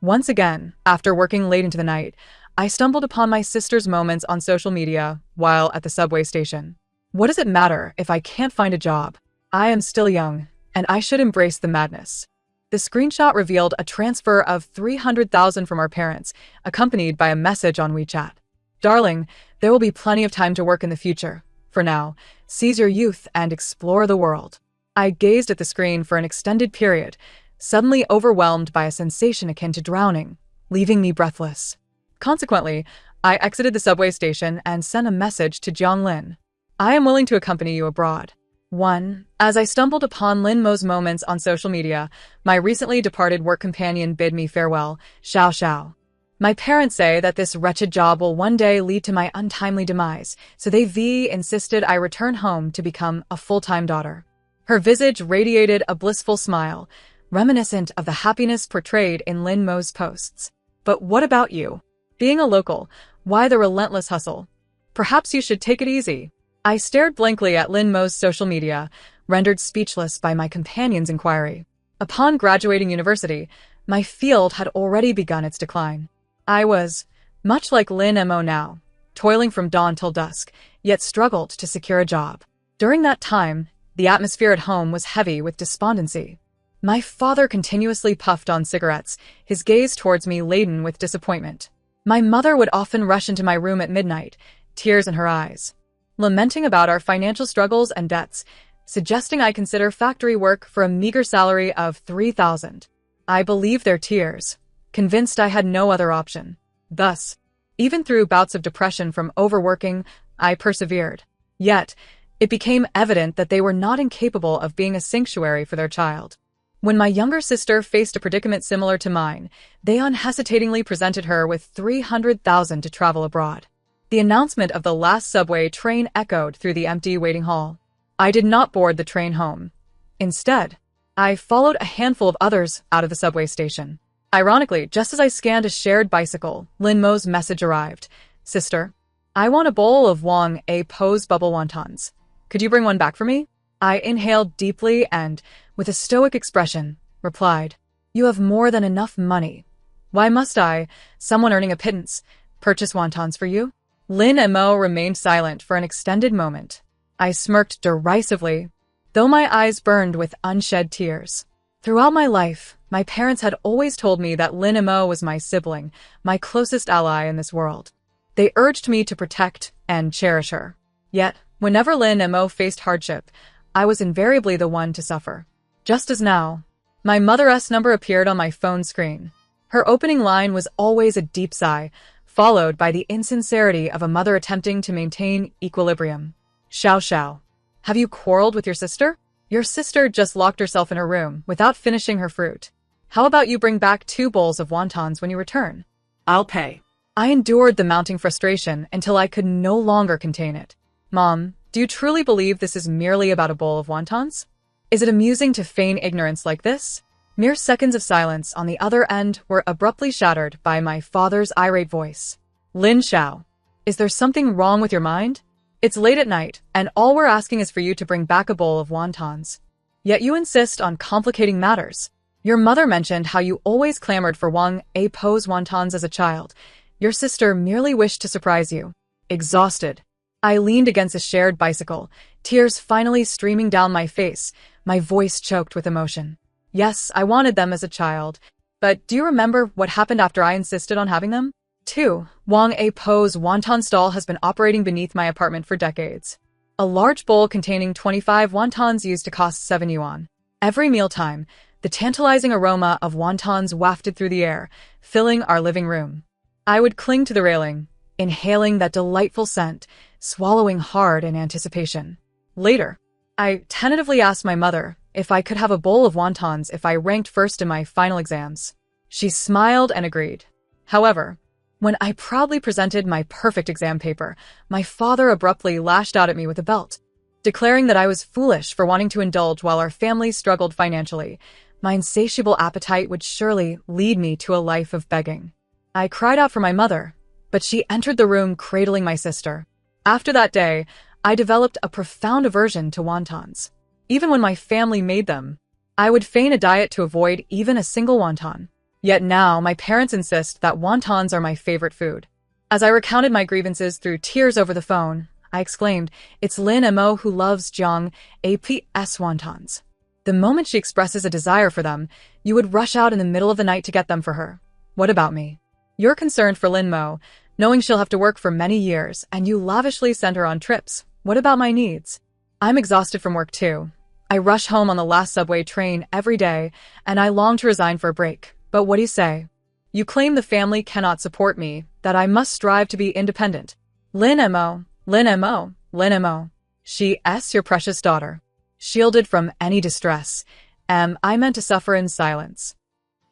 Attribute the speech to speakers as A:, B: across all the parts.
A: Once again, after working late into the night, I stumbled upon my sister's moments on social media while at the subway station. What does it matter if I can't find a job? I am still young, and I should embrace the madness. The screenshot revealed a transfer of 300,000 from our parents, accompanied by a message on WeChat. Darling, there will be plenty of time to work in the future. For now, seize your youth and explore the world. I gazed at the screen for an extended period, suddenly overwhelmed by a sensation akin to drowning, leaving me breathless. Consequently, I exited the subway station and sent a message to Lin. I am willing to accompany you abroad. 1. As I stumbled upon Lin Mo's moments on social media, my recently departed work companion bid me farewell, xiao xiao. My parents say that this wretched job will one day lead to my untimely demise, so they insisted I return home to become a full-time daughter. Her visage radiated a blissful smile, reminiscent of the happiness portrayed in Lin Mo's posts. But what about you? Being a local, why the relentless hustle? Perhaps you should take it easy. I stared blankly at Lin Mo's social media, rendered speechless by my companion's inquiry. Upon graduating university, my field had already begun its decline. I was, much like Lin Mo now, toiling from dawn till dusk, yet struggled to secure a job. During that time, the atmosphere at home was heavy with despondency. My father continuously puffed on cigarettes, his gaze towards me laden with disappointment. My mother would often rush into my room at midnight, tears in her eyes, lamenting about our financial struggles and debts, suggesting I consider factory work for a meager salary of 3,000. I believed their tears, convinced I had no other option. Thus, even through bouts of depression from overworking, I persevered. Yet, it became evident that they were not incapable of being a sanctuary for their child. When my younger sister faced a predicament similar to mine, they unhesitatingly presented her with 300,000 to travel abroad. The announcement of the last subway train echoed through the empty waiting hall. I did not board the train home. Instead, I followed a handful of others out of the subway station. Ironically, just as I scanned a shared bicycle, Lin Mo's message arrived. Sister, I want a bowl of Wang A Po's bubble wontons. Could you bring one back for me? I inhaled deeply and, with a stoic expression, replied, You have more than enough money. Why must I, someone earning a pittance, purchase wontons for you? Lin Mo remained silent for an extended moment. I smirked derisively, though my eyes burned with unshed tears. Throughout my life, my parents had always told me that Lin Mo was my sibling, my closest ally in this world. They urged me to protect and cherish her. Yet, whenever Lin Mo faced hardship, I was invariably the one to suffer. Just as now, my mother's number appeared on my phone screen. Her opening line was always a deep sigh, followed by the insincerity of a mother attempting to maintain equilibrium. Xiao xiao. Have you quarreled with your sister? Your sister just locked herself in her room without finishing her fruit. How about you bring back 2 bowls of wontons when you return? I'll pay. I endured the mounting frustration until I could no longer contain it. Mom, do you truly believe this is merely about a bowl of wontons? Is it amusing to feign ignorance like this? Mere seconds of silence on the other end were abruptly shattered by my father's irate voice. Lin Xiao, is there something wrong with your mind? It's late at night, and all we're asking is for you to bring back a bowl of wontons. Yet you insist on complicating matters. Your mother mentioned how you always clamored for Wang A Po's wontons as a child. Your sister merely wished to surprise you. Exhausted, I leaned against a shared bicycle, tears finally streaming down my face, my voice choked with emotion. Yes, I wanted them as a child, but do you remember what happened after I insisted on having them? 2. Wang A Po's wonton stall has been operating beneath my apartment for decades. A large bowl containing 25 wontons used to cost 7 yuan. Every mealtime, the tantalizing aroma of wontons wafted through the air, filling our living room. I would cling to the railing, inhaling that delightful scent, swallowing hard in anticipation. Later, I tentatively asked my mother if I could have a bowl of wontons if I ranked first in my final exams. She smiled and agreed. However, when I proudly presented my perfect exam paper, my father abruptly lashed out at me with a belt, declaring that I was foolish for wanting to indulge while our family struggled financially. My insatiable appetite would surely lead me to a life of begging. I cried out for my mother, but she entered the room cradling my sister. After that day, I developed a profound aversion to wontons. Even when my family made them, I would feign a diet to avoid even a single wonton. Yet now, my parents insist that wontons are my favorite food. As I recounted my grievances through tears over the phone, I exclaimed, "It's Lin Mo who loves Jiang APS wontons." The moment she expresses a desire for them, you would rush out in the middle of the night to get them for her. What about me? You're concerned for Lin Mo, knowing she'll have to work for many years, and you lavishly send her on trips. What about my needs? I'm exhausted from work too. I rush home on the last subway train every day, and I long to resign for a break. But what do you say? You claim the family cannot support me, that I must strive to be independent. Lin Mo, Lin Mo, Lin Mo. She is your precious daughter. Shielded from any distress, I meant to suffer in silence.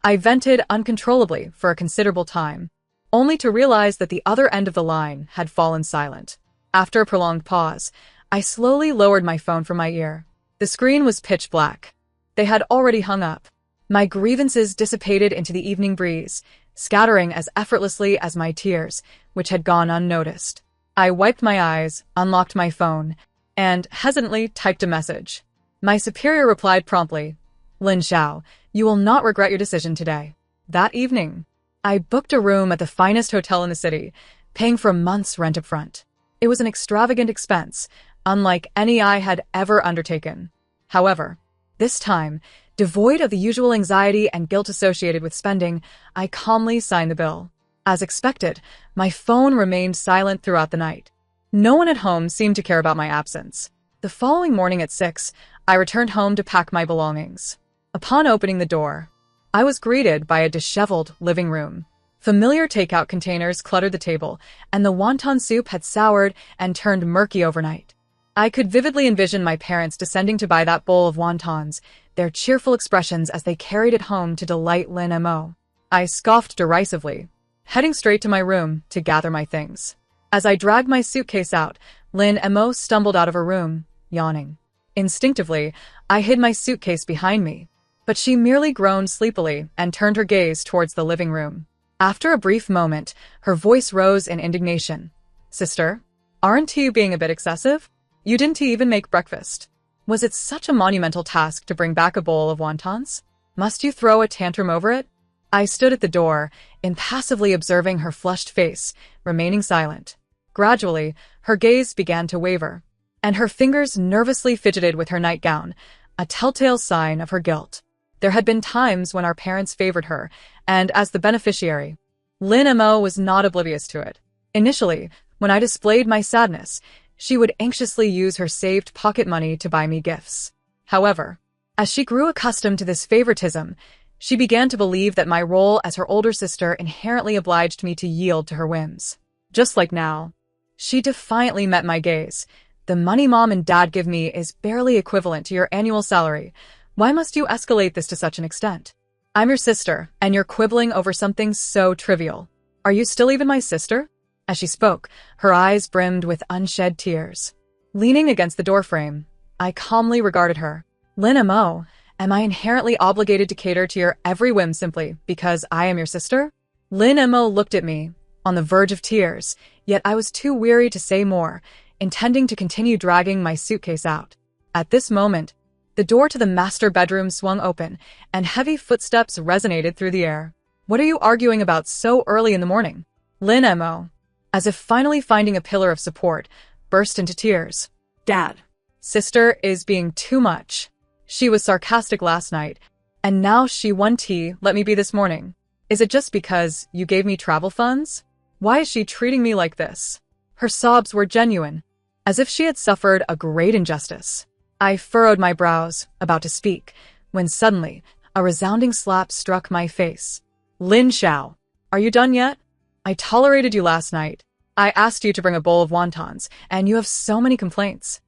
A: I vented uncontrollably for a considerable time, only to realize that the other end of the line had fallen silent. After a prolonged pause, I slowly lowered my phone from my ear. The screen was pitch black. They had already hung up. My grievances dissipated into the evening breeze, scattering as effortlessly as my tears, which had gone unnoticed. I wiped my eyes, unlocked my phone, and hesitantly typed a message. My superior replied promptly, "Lin Xiao, you will not regret your decision today." That evening, I booked a room at the finest hotel in the city, paying for a month's rent up front. It was an extravagant expense, unlike any I had ever undertaken. However, this time, devoid of the usual anxiety and guilt associated with spending, I calmly signed the bill. As expected, my phone remained silent throughout the night. No one at home seemed to care about my absence. The following morning at 6, I returned home to pack my belongings. Upon opening the door, I was greeted by a disheveled living room. Familiar takeout containers cluttered the table, and the wonton soup had soured and turned murky overnight. I could vividly envision my parents descending to buy that bowl of wontons, their cheerful expressions as they carried it home to delight Lin Mo. I scoffed derisively, heading straight to my room to gather my things. As I dragged my suitcase out, Lin Mo stumbled out of her room, yawning. Instinctively, I hid my suitcase behind me, but she merely groaned sleepily and turned her gaze towards the living room. After a brief moment, her voice rose in indignation. "Sister, aren't you being a bit excessive? You didn't even make breakfast. Was it such a monumental task to bring back a bowl of wontons? Must you throw a tantrum over it?" I stood at the door, impassively observing her flushed face, remaining silent. Gradually, her gaze began to waver, and her fingers nervously fidgeted with her nightgown, a telltale sign of her guilt. There had been times when our parents favored her, and as the beneficiary, Lin Mo was not oblivious to it. Initially, when I displayed my sadness, she would anxiously use her saved pocket money to buy me gifts. However, as she grew accustomed to this favoritism, she began to believe that my role as her older sister inherently obliged me to yield to her whims. Just like now, she defiantly met my gaze. "The money Mom and Dad give me is barely equivalent to your annual salary. Why must you escalate this to such an extent? I'm your sister, and you're quibbling over something so trivial. Are you still even my sister?" As she spoke, her eyes brimmed with unshed tears. Leaning against the doorframe, I calmly regarded her. "Lin Mo, am I inherently obligated to cater to your every whim simply because I am your sister?" Lin Mo looked at me, on the verge of tears, yet I was too weary to say more, intending to continue dragging my suitcase out. At this moment, the door to the master bedroom swung open, and heavy footsteps resonated through the air. "What are you arguing about so early in the morning?" Lin Mo, as if finally finding a pillar of support, burst into tears. "Dad, sister is being too much. She was sarcastic last night, and now she won tea, let me be this morning. Is it just because you gave me travel funds? Why is she treating me like this?" Her sobs were genuine, as if she had suffered a great injustice. I furrowed my brows, about to speak, when suddenly a resounding slap struck my face. "Lin Xiao, are you done yet? I tolerated you last night. I asked you to bring a bowl of wontons, and you have so many complaints.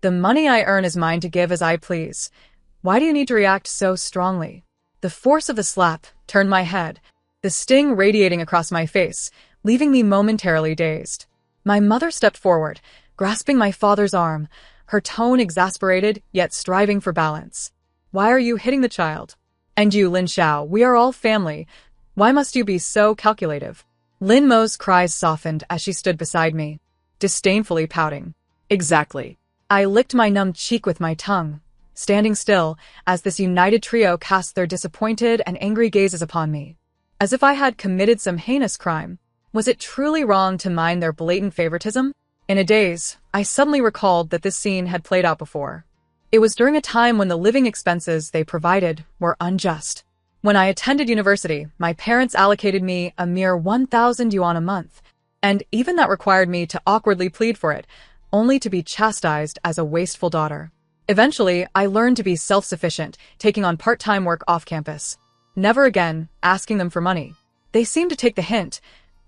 A: The money I earn is mine to give as I please. Why do you need to react so strongly?" The force of the slap turned my head, the sting radiating across my face, leaving me momentarily dazed. My mother stepped forward, grasping my father's arm, her tone exasperated yet striving for balance. "Why are you hitting the child? And you, Lin Xiao, we are all family. Why must you be so calculative?" Lin Mo's cries softened as she stood beside me, disdainfully pouting. "Exactly." I licked my numb cheek with my tongue, standing still as this united trio cast their disappointed and angry gazes upon me. As if I had committed some heinous crime. Was it truly wrong to mind their blatant favoritism? In a daze, I suddenly recalled that this scene had played out before. It was during a time when the living expenses they provided were unjust. When I attended university, my parents allocated me a mere 1,000 yuan a month, and even that required me to awkwardly plead for it, only to be chastised as a wasteful daughter. Eventually, I learned to be self-sufficient, taking on part-time work off-campus. Never again asking them for money. They seemed to take the hint,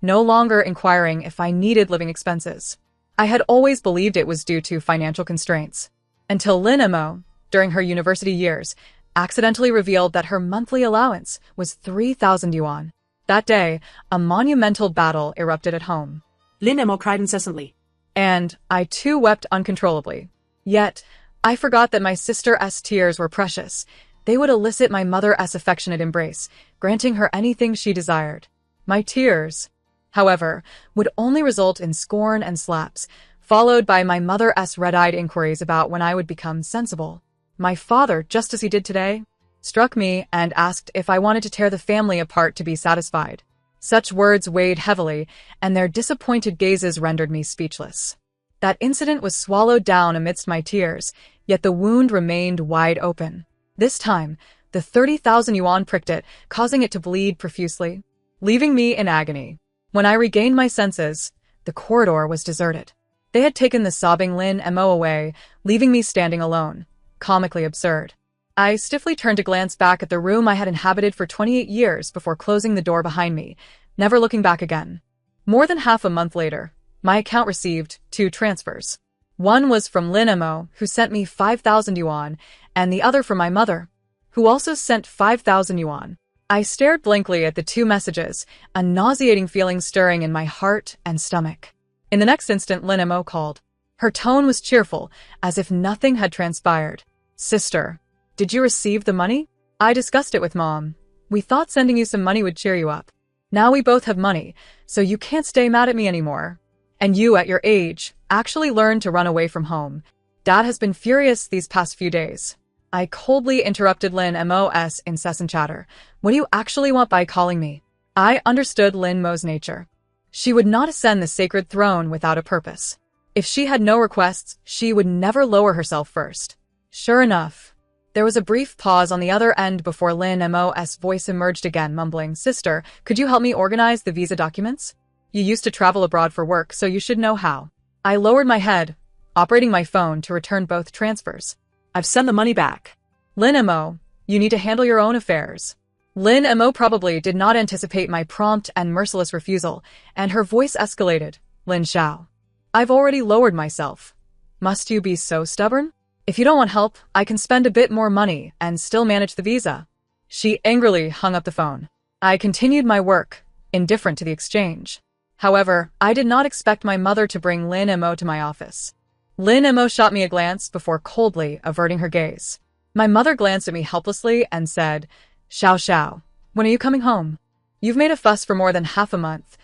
A: no longer inquiring if I needed living expenses. I had always believed it was due to financial constraints, until Lin Mo, during her university years, accidentally revealed that her monthly allowance was 3,000 yuan. That day, a monumental battle erupted at home.
B: Lin Mo cried incessantly.
A: And I too wept uncontrollably. Yet, I forgot that my sister's tears were precious. They would elicit my mother's affectionate embrace, granting her anything she desired. My tears, however, would only result in scorn and slaps, followed by my mother's red-eyed inquiries about when I would become sensible. My father, just as he did today, struck me and asked if I wanted to tear the family apart to be satisfied. Such words weighed heavily, and their disappointed gazes rendered me speechless. That incident was swallowed down amidst my tears, yet the wound remained wide open. This time, the 30,000 yuan pricked it, causing it to bleed profusely, leaving me in agony. When I regained my senses, the corridor was deserted. They had taken the sobbing Lin Mo away, leaving me standing alone. Comically absurd. I stiffly turned to glance back at the room I had inhabited for 28 years before closing the door behind me, never looking back again. More than half a month later, my account received 2 transfers. One was from Lin Mo, who sent me 5,000 yuan, and the other from my mother, who also sent 5,000 yuan. I stared blankly at the 2 messages, a nauseating feeling stirring in my heart and stomach. In the next instant, Lin Mo called. Her tone was cheerful, as if nothing had transpired. Sister, did you receive the money? I discussed it with Mom. We thought sending you some money would cheer you up. Now we both have money, so you can't stay mad at me anymore. And you, at your age, actually learned to run away from home. Dad has been furious these past few days. I coldly interrupted Lin Mo's incessant chatter. What do you actually want by calling me? I understood Lin Mo's nature. She would not ascend the sacred throne without a purpose. If she had no requests, she would never lower herself first. Sure enough, there was a brief pause on the other end before Lin Mo's voice emerged again, mumbling, Sister, could you help me organize the visa documents? You used to travel abroad for work, so you should know how. I lowered my head, operating my phone to return both transfers.
B: I've sent the money back.
A: Lin Mo, you need to handle your own affairs. Lin Mo probably did not anticipate my prompt and merciless refusal, and her voice escalated. Lin Xiao. I've already lowered myself. Must you be so stubborn? If you don't want help, I can spend a bit more money and still manage the visa. She angrily hung up the phone. I continued my work, indifferent to the exchange. However, I did not expect my mother to bring Lin Mo to my office. Lin Mo shot me a glance before coldly averting her gaze. My mother glanced at me helplessly and said, Xiao Xiao, when are you coming home? You've made a fuss for more than half a month.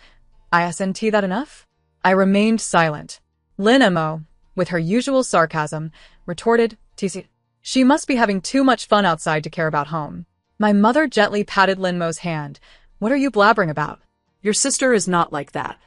A: Isn't that enough? I remained silent. Lin Mo, with her usual sarcasm, retorted, TC. She must be having too much fun outside to care about home. My mother gently patted Lin Mo's hand. What are you blabbering about?
B: Your sister is not like that.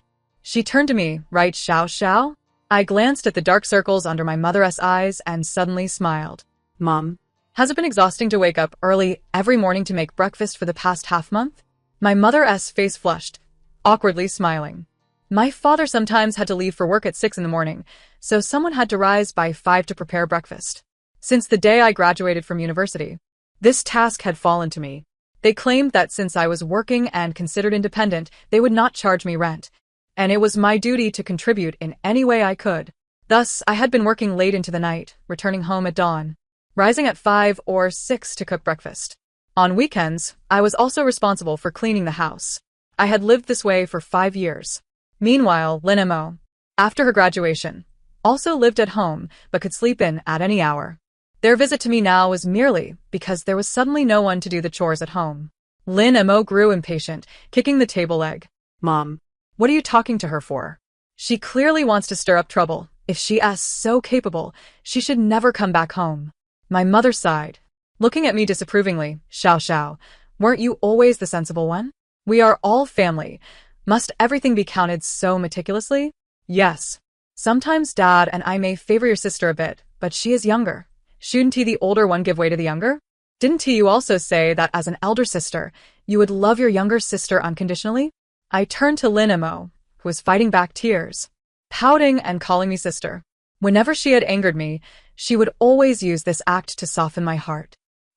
A: She turned to me, right, Xiao Xiao? I glanced at the dark circles under my mother's eyes and suddenly smiled.
B: Mom.
A: Has it been exhausting to wake up early every morning to make breakfast for the past half month? My mother's face flushed, awkwardly smiling. My father sometimes had to leave for work at 6 in the morning, so someone had to rise by 5 to prepare breakfast. Since the day I graduated from university, this task had fallen to me. They claimed that since I was working and considered independent, they would not charge me rent, and it was my duty to contribute in any way I could. Thus, I had been working late into the night, returning home at dawn, rising at 5 or 6 to cook breakfast. On weekends, I was also responsible for cleaning the house. I had lived this way for 5 years. Meanwhile, Lin Mo, after her graduation, also lived at home but could sleep in at any hour. Their visit to me now was merely because there was suddenly no one to do the chores at home. Lin Mo grew impatient, kicking the table leg. Mom, what are you talking to her for? She clearly wants to stir up trouble. If she is so capable, she should never come back home. My mother sighed, looking at me disapprovingly. Xiao Xiao, weren't you always the sensible one? We are all family. Must everything be counted so meticulously? Yes. Sometimes Dad and I may favor your sister a bit, but she is younger. Shouldn't he, the older one, give way to the younger? Didn't he you also say that as an elder sister, you would love your younger sister unconditionally? I turned to Lin Mo, who was fighting back tears, pouting and calling me sister. Whenever she had angered me, she would always use this act to soften my heart.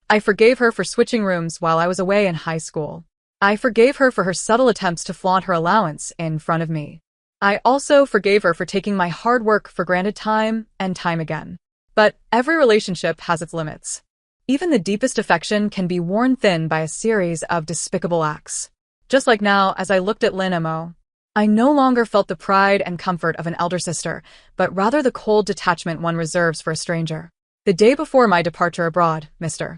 A: I forgave her for switching rooms while I was away in high school. I forgave her for her subtle attempts to flaunt her allowance in front of me. I also forgave her for taking my hard work for granted time and time again. But every relationship has its limits. Even the deepest affection can be worn thin by a series of despicable acts. Just like now, as I looked at Lin Mo, I no longer felt the pride and comfort of an elder sister, but rather the cold detachment one reserves for a stranger. The day before my departure abroad, Mr.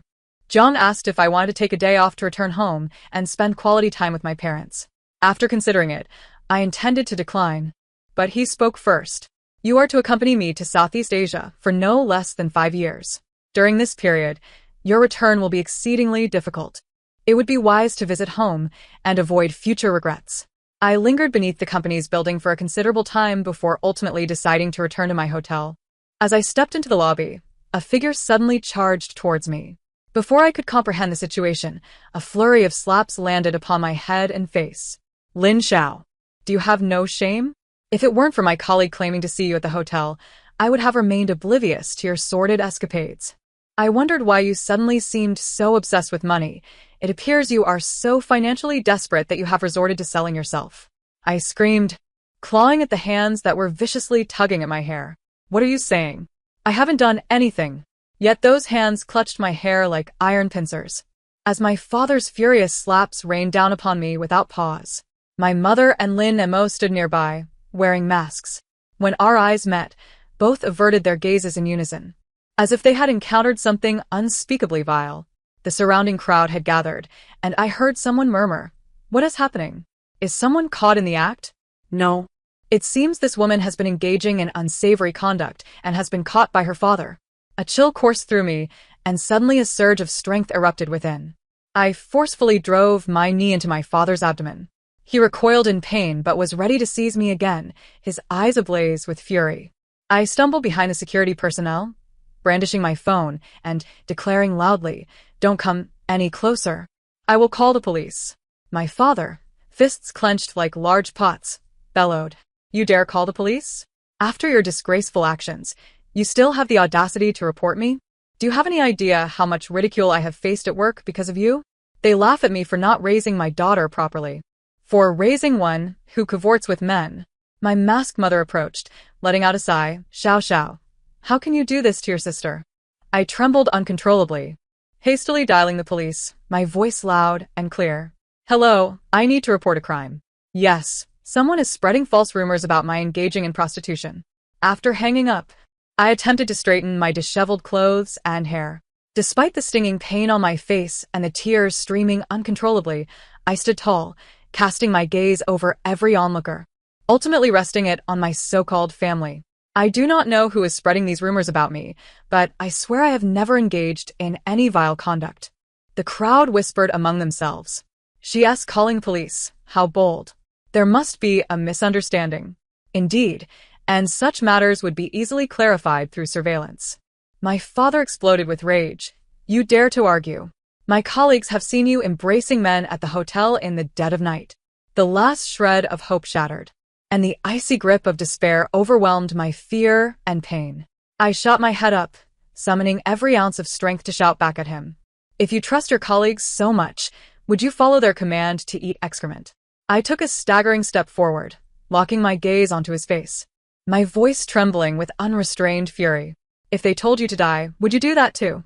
A: Zhang asked if I wanted to take a day off to return home and spend quality time with my parents. After considering it, I intended to decline. But he spoke first. You are to accompany me to Southeast Asia for no less than 5 years. During this period, your return will be exceedingly difficult. It would be wise to visit home and avoid future regrets. I lingered beneath the company's building for a considerable time before ultimately deciding to return to my hotel. As I stepped into the lobby, a figure suddenly charged towards me. Before I could comprehend the situation, a flurry of slaps landed upon my head and face. Lin Xiao, do you have no shame? If it weren't for my colleague claiming to see you at the hotel, I would have remained oblivious to your sordid escapades. I wondered why you suddenly seemed so obsessed with money. It appears you are so financially desperate that you have resorted to selling yourself. I screamed, clawing at the hands that were viciously tugging at my hair. What are you saying? I haven't done anything. Yet those hands clutched my hair like iron pincers. As my father's furious slaps rained down upon me without pause, my mother and Lin Mo stood nearby, wearing masks. When our eyes met, both averted their gazes in unison, as if they had encountered something unspeakably vile. The surrounding crowd had gathered, and I heard someone murmur, "What is happening? Is someone caught in the act?"
B: No.
A: It seems this woman has been engaging in unsavory conduct and has been caught by her father. A chill coursed through me, and suddenly a surge of strength erupted within. I forcefully drove my knee into my father's abdomen. He recoiled in pain but was ready to seize me again, his eyes ablaze with fury. I stumbled behind the security personnel, brandishing my phone and declaring loudly, "Don't come any closer. I will call the police." My father, fists clenched like large pots, bellowed, "You dare call the police? After your disgraceful actions, you still have the audacity to report me? Do you have any idea how much ridicule I have faced at work because of you? They laugh at me for not raising my daughter properly. For raising one who cavorts with men." My masked mother approached, letting out a sigh. "Xiao Xiao, how can you do this to your sister?" I trembled uncontrollably, hastily dialing the police, my voice loud and clear. "Hello, I need to report a crime. Yes, someone is spreading false rumors about my engaging in prostitution." After hanging up, I attempted to straighten my disheveled clothes and hair. Despite the stinging pain on my face and the tears streaming uncontrollably, I stood tall, casting my gaze over every onlooker, ultimately resting it on my so-called family. I do not know who is spreading these rumors about me, but I swear I have never engaged in any vile conduct. The crowd whispered among themselves. "She's calling police. How bold. There must be a misunderstanding." Indeed, and such matters would be easily clarified through surveillance. My father exploded with rage. "You dare to argue? My colleagues have seen you embracing men at the hotel in the dead of night." The last shred of hope shattered, and the icy grip of despair overwhelmed my fear and pain. I shot my head up, summoning every ounce of strength to shout back at him. "If you trust your colleagues so much, would you follow their command to eat excrement?" I took a staggering step forward, locking my gaze onto his face, my voice trembling with unrestrained fury. "If they told you to die, would you do that too?"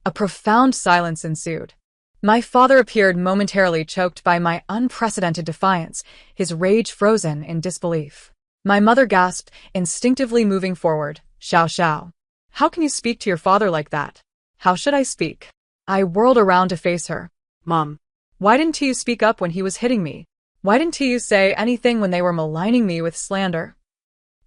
A: A profound silence ensued. My father appeared momentarily choked by my unprecedented defiance, his rage frozen in disbelief. My mother gasped, instinctively moving forward. "Xiao Xiao, how can you speak to your father like that?" "How should I speak?" I whirled around to face her.
B: Mom.
A: "Why didn't you speak up when he was hitting me? Why didn't you say anything when they were maligning me with slander?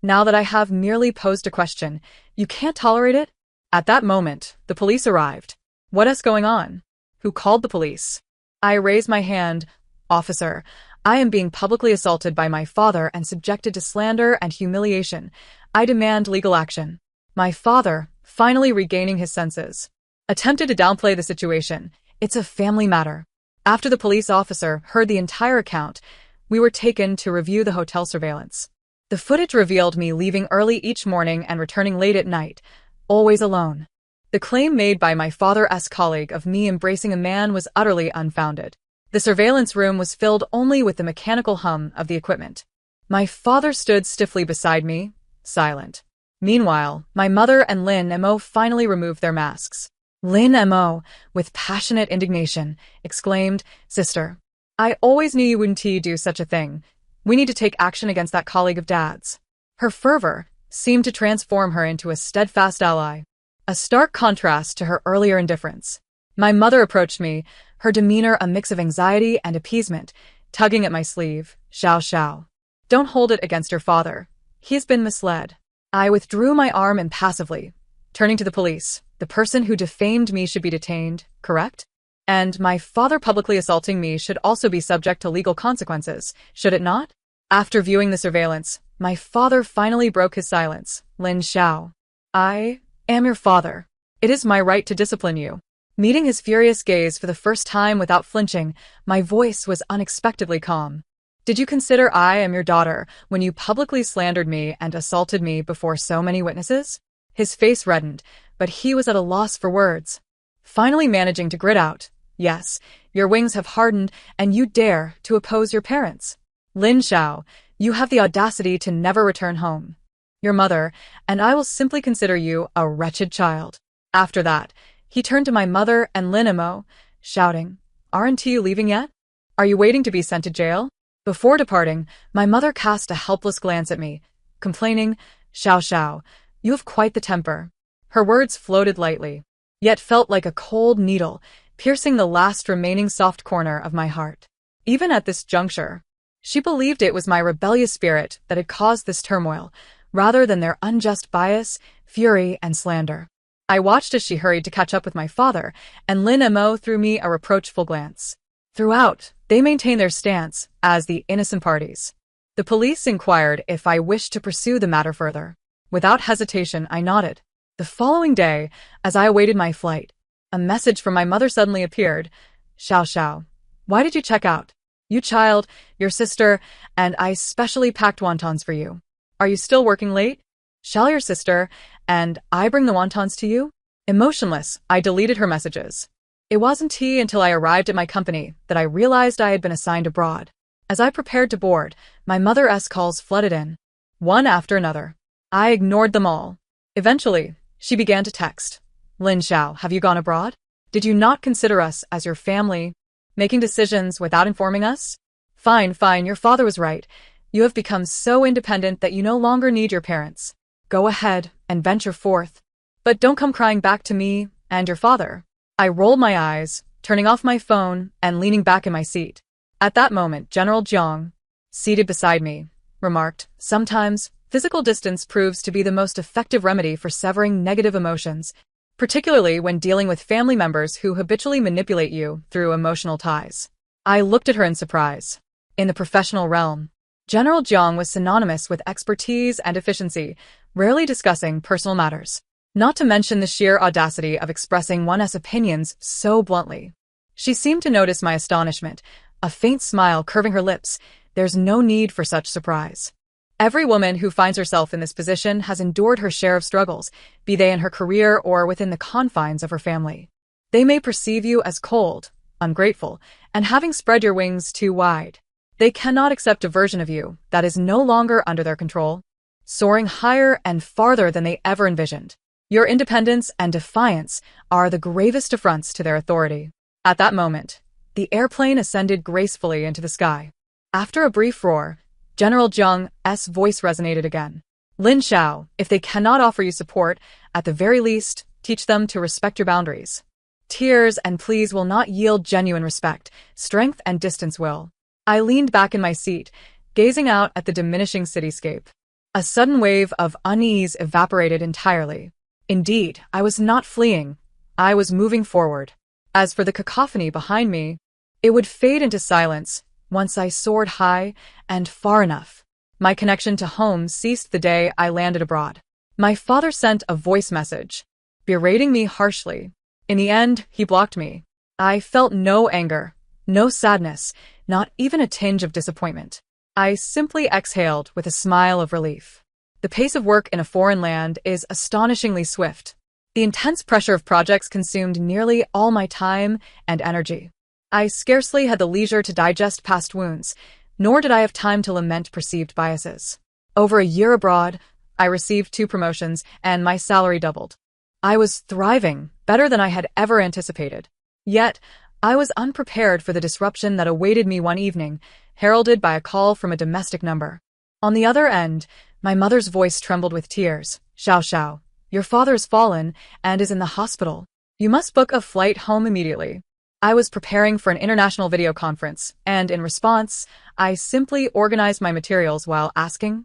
A: Now that I have merely posed a question, you can't tolerate it?" At that moment, the police arrived. What is going on? Who called the police? I raised my hand. Officer, I am being publicly assaulted by my father and subjected to slander and humiliation. I demand legal action. My father, finally regaining his senses, attempted to downplay the situation. It's a family matter. After the police officer heard the entire account, we were taken to review the hotel surveillance. The footage revealed me leaving early each morning and returning late at night, always alone. The claim made by my father's colleague of me embracing a man was utterly unfounded. The surveillance room was filled only with the mechanical hum of the equipment. My father stood stiffly beside me, silent. Meanwhile, my mother and Lin Mo finally removed their masks. Lin Mo, with passionate indignation, exclaimed, "Sister, I always knew you wouldn't do such a thing. We need to take action against that colleague of Dad's." Her fervor seemed to transform her into a steadfast ally, a stark contrast to her earlier indifference. My mother approached me, her demeanor a mix of anxiety and appeasement, tugging at my sleeve. Xiao. Don't hold it against your father. He's been misled." I withdrew my arm impassively, turning to the police. The person who defamed me should be detained, correct? And my father publicly assaulting me should also be subject to legal consequences, should it not? After viewing the surveillance, my father finally broke his silence. "Lin Xiao, I am your father. It is my right to discipline you." Meeting his furious gaze for the first time without flinching, my voice was unexpectedly calm. "Did you consider I am your daughter when you publicly slandered me and assaulted me before so many witnesses?" His face reddened, but he was at a loss for words. Finally managing to grit out, "Yes, your wings have hardened and you dare to oppose your parents. Lin Xiao, you have the audacity to never return home. Your mother, and I will simply consider you a wretched child." After that, he turned to my mother and Lin Mo, shouting, "Aren't you leaving yet? Are you waiting to be sent to jail?" Before departing, my mother cast a helpless glance at me, complaining, Xiao, you have quite the temper." Her words floated lightly, yet felt like a cold needle, piercing the last remaining soft corner of my heart. Even at this juncture, she believed it was my rebellious spirit that had caused this turmoil, rather than their unjust bias, fury, and slander. I watched as she hurried to catch up with my father, and Lin Mo threw me a reproachful glance. Throughout, they maintained their stance as the innocent parties. The police inquired if I wished to pursue the matter further. Without hesitation, I nodded. The following day, as I awaited my flight, a message from my mother suddenly appeared. Xiao, why did you check out? You child, your sister, and I specially packed wontons for you. Are you still working late? Shall your sister and I bring the wontons to you? Emotionless, I deleted her messages. It wasn't until I arrived at my company that I realized I had been assigned abroad. As I prepared to board, my mother's calls flooded in, one after another. I ignored them all. Eventually, she began to text. Lin Xiao, have you gone abroad? Did you not consider us as your family, making decisions without informing us? Fine, your father was right. You have become so independent that you no longer need your parents. Go ahead and venture forth. But don't come crying back to me and your father. I rolled my eyes, turning off my phone and leaning back in my seat. At that moment, General Jiang, seated beside me, remarked, "Sometimes, physical distance proves to be the most effective remedy for severing negative emotions, particularly when dealing with family members who habitually manipulate you through emotional ties." I looked at her in surprise. In the professional realm, General Jiang was synonymous with expertise and efficiency, rarely discussing personal matters. Not to mention the sheer audacity of expressing one's opinions so bluntly. She seemed to notice my astonishment, a faint smile curving her lips. There's no need for such surprise. Every woman who finds herself in this position has endured her share of struggles, be they in her career or within the confines of her family. They may perceive you as cold, ungrateful, and having spread your wings too wide. They cannot accept a version of you that is no longer under their control, soaring higher and farther than they ever envisioned. Your independence and defiance are the gravest affronts to their authority. At that moment, the airplane ascended gracefully into the sky. After a brief roar, General Jiang's voice resonated again. Lin Xiao, if they cannot offer you support, at the very least, teach them to respect your boundaries. Tears and pleas will not yield genuine respect, strength and distance will. I leaned back in my seat, gazing out at the diminishing cityscape. A sudden wave of unease evaporated entirely. Indeed, I was not fleeing. I was moving forward. As for the cacophony behind me, it would fade into silence once I soared high and far enough. My connection to home ceased the day I landed abroad. My father sent a voice message, berating me harshly. In the end, he blocked me. I felt no anger, no sadness, not even a tinge of disappointment. I simply exhaled with a smile of relief. The pace of work in a foreign land is astonishingly swift. The intense pressure of projects consumed nearly all my time and energy. I scarcely had the leisure to digest past wounds, nor did I have time to lament perceived biases. Over a year abroad, I received 2 promotions and my salary doubled. I was thriving, better than I had ever anticipated. Yet, I was unprepared for the disruption that awaited me one evening, heralded by a call from a domestic number. On the other end, my mother's voice trembled with tears. "Xiao Xiao, your father's fallen and is in the hospital. You must book a flight home immediately." I was preparing for an international video conference, and in response, I simply organized my materials while asking,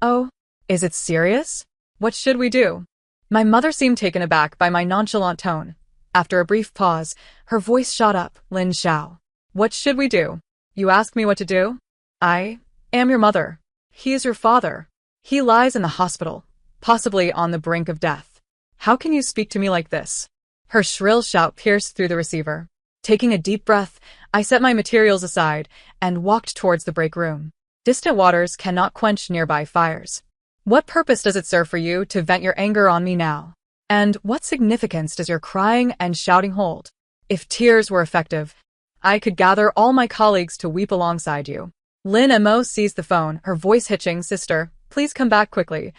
A: "Oh, is it serious? What should we do?" My mother seemed taken aback by my nonchalant tone. After a brief pause, her voice shot up. "Lin Xiao, what should we do? You ask me what to do? I am your mother. He is your father. He lies in the hospital, possibly on the brink of death. How can you speak to me like this?" Her shrill shout pierced through the receiver. Taking a deep breath, I set my materials aside and walked towards the break room. Distant waters cannot quench nearby fires. What purpose does it serve for you to vent your anger on me now? And what significance does your crying and shouting hold? If tears were effective, I could gather all my colleagues to weep alongside you. Lin Mo seized the phone, her voice hitching. "Sister, please come back quickly.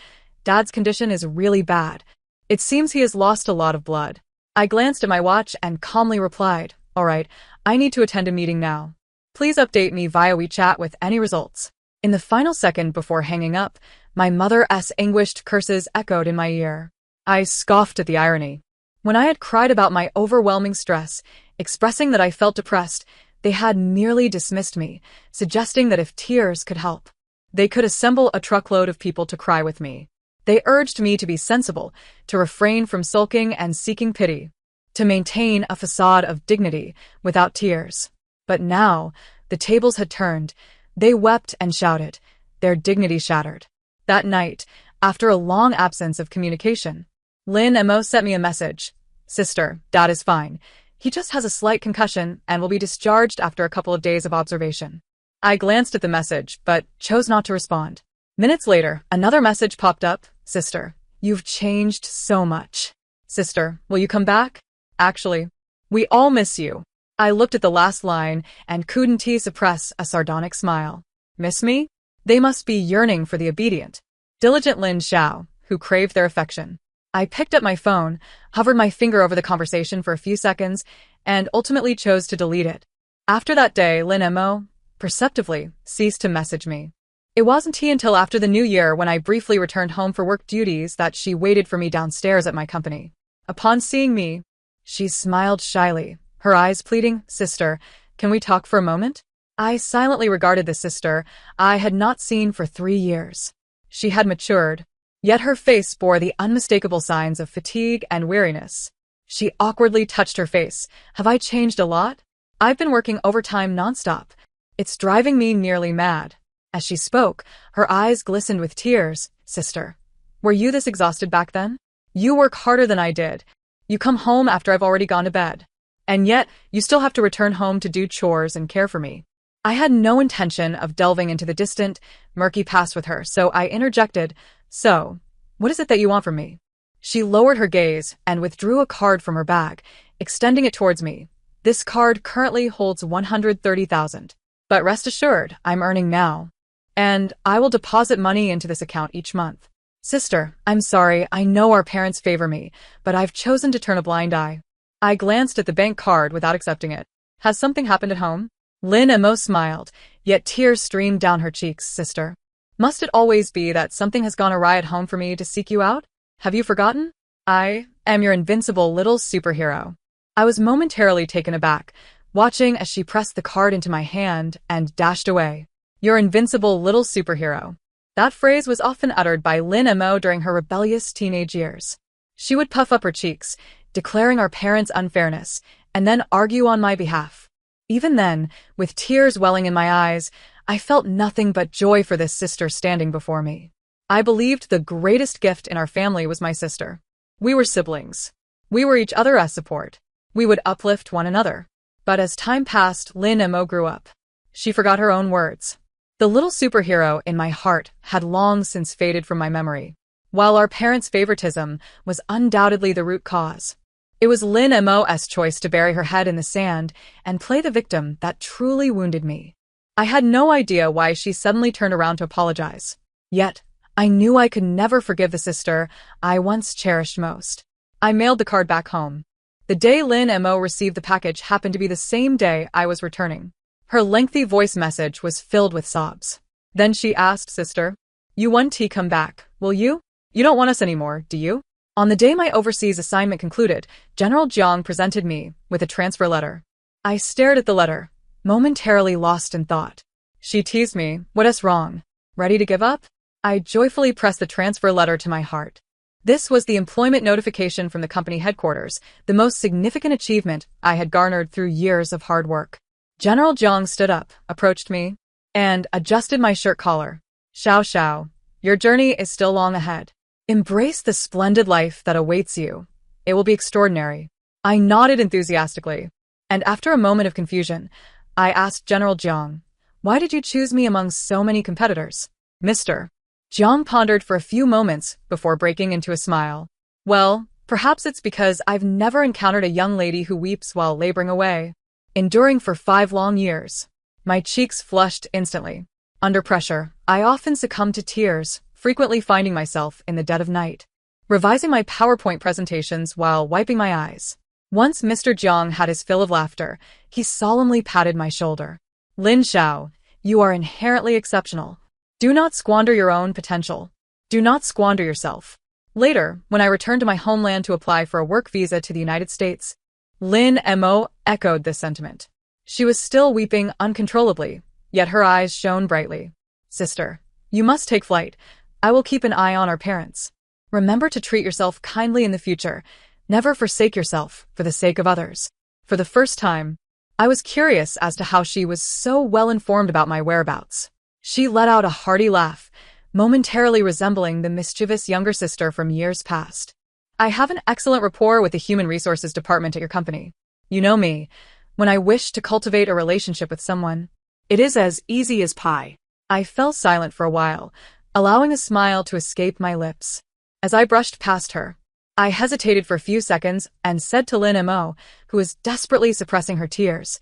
A: Dad's condition is really bad. It seems he has lost a lot of blood." I glanced at my watch and calmly replied, "All right, I need to attend a meeting now. Please update me via WeChat with any results." In the final second before hanging up, my mother's anguished curses echoed in my ear. I scoffed at the irony. When I had cried about my overwhelming stress, expressing that I felt depressed, they had merely dismissed me, suggesting that if tears could help, they could assemble a truckload of people to cry with me. They urged me to be sensible, to refrain from sulking and seeking pity, to maintain a facade of dignity without tears. But now, the tables had turned. They wept and shouted, their dignity shattered. That night, after a long absence of communication, Lin Mo sent me a message. "Sister, Dad is fine. He just has a slight concussion and will be discharged after a couple of days of observation." I glanced at the message, but chose not to respond. Minutes later, another message popped up. "Sister, you've changed so much. Sister, will you come back? Actually, we all miss you." I looked at the last line and couldn't suppress a sardonic smile. Miss me? They must be yearning for the obedient, diligent Lin Xiao, who craved their affection. I picked up my phone, hovered my finger over the conversation for a few seconds, and ultimately chose to delete it. After that day, Lin Mo, perceptibly, ceased to message me. It wasn't until after the new year when I briefly returned home for work duties that she waited for me downstairs at my company. Upon seeing me, she smiled shyly, her eyes pleading, "Sister, can we talk for a moment?" I silently regarded the sister I had not seen for 3 years. She had matured, yet her face bore the unmistakable signs of fatigue and weariness. She awkwardly touched her face. "Have I changed a lot? I've been working overtime nonstop. It's driving me nearly mad." As she spoke, her eyes glistened with tears. "Sister, were you this exhausted back then? You work harder than I did. You come home after I've already gone to bed. And yet, you still have to return home to do chores and care for me." I had no intention of delving into the distant, murky past with her, so I interjected, "So, what is it that you want from me?" She lowered her gaze and withdrew a card from her bag, extending it towards me. "This card currently holds 130,000. But rest assured, I'm earning now. And I will deposit money into this account each month. Sister, I'm sorry, I know our parents favor me, but I've chosen to turn a blind eye." I glanced at the bank card without accepting it. "Has something happened at home?" Lin Mo smiled, yet tears streamed down her cheeks. "Sister, must it always be that something has gone awry at home for me to seek you out? Have you forgotten? I am your invincible little superhero." I was momentarily taken aback, watching as she pressed the card into my hand and dashed away. Your invincible little superhero. That phrase was often uttered by Lin Mo during her rebellious teenage years. She would puff up her cheeks, declaring our parents' unfairness, and then argue on my behalf. Even then, with tears welling in my eyes, I felt nothing but joy for this sister standing before me. I believed the greatest gift in our family was my sister. We were siblings. We were each other's support. We would uplift one another. But as time passed, Lin Mo grew up. She forgot her own words. The little superhero in my heart had long since faded from my memory. While our parents' favoritism was undoubtedly the root cause, it was Lin Mo's choice to bury her head in the sand and play the victim that truly wounded me. I had no idea why she suddenly turned around to apologize. Yet, I knew I could never forgive the sister I once cherished most. I mailed the card back home. The day Lin Mo received the package happened to be the same day I was returning. Her lengthy voice message was filled with sobs. Then she asked, "Sister, you want to come back, will you? You don't want us anymore, do you?" On the day my overseas assignment concluded, General Jiang presented me with a transfer letter. I stared at the letter, momentarily lost in thought. She teased me, "What's wrong? Ready to give up?" I joyfully pressed the transfer letter to my heart. This was the employment notification from the company headquarters, the most significant achievement I had garnered through years of hard work. General Jiang stood up, approached me, and adjusted my shirt collar. Xiao, your journey is still long ahead. Embrace the splendid life that awaits you. It will be extraordinary. I nodded enthusiastically, and after a moment of confusion, I asked General Jiang, "Why did you choose me among so many competitors, Mr.?" Jiang pondered for a few moments before breaking into a smile. "Well, perhaps it's because I've never encountered a young lady who weeps while laboring away, enduring for 5 long years." My cheeks flushed instantly. Under pressure, I often succumbed to tears, frequently finding myself in the dead of night, revising my PowerPoint presentations while wiping my eyes. Once Mr. Jiang had his fill of laughter, he solemnly patted my shoulder. "Lin Xiao, you are inherently exceptional. Do not squander your own potential. Do not squander yourself." Later, when I returned to my homeland to apply for a work visa to the United States, Lin Mo echoed this sentiment. She was still weeping uncontrollably, yet her eyes shone brightly. "Sister, you must take flight. I will keep an eye on our parents. Remember to treat yourself kindly in the future. Never forsake yourself for the sake of others." For the first time, I was curious as to how she was so well informed about my whereabouts. She let out a hearty laugh, momentarily resembling the mischievous younger sister from years past. "I have an excellent rapport with the human resources department at your company. You know me. When I wish to cultivate a relationship with someone,
B: It is as easy as pie.
A: I fell silent for a while, allowing a smile to escape my lips. As I brushed past her, I hesitated for a few seconds and said to Lin Mo, who was desperately suppressing her tears,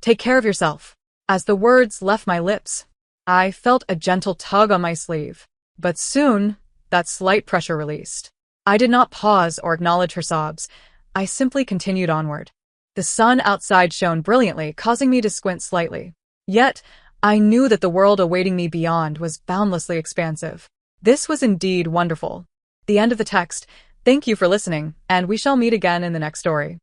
A: "Take care of yourself." As the words left my lips, I felt a gentle tug on my sleeve. But soon, that slight pressure released. I did not pause or acknowledge her sobs. I simply continued onward. The sun outside shone brilliantly, causing me to squint slightly. Yet, I knew that the world awaiting me beyond was boundlessly expansive. This was indeed wonderful. The end of the text. Thank you for listening, and we shall meet again in the next story.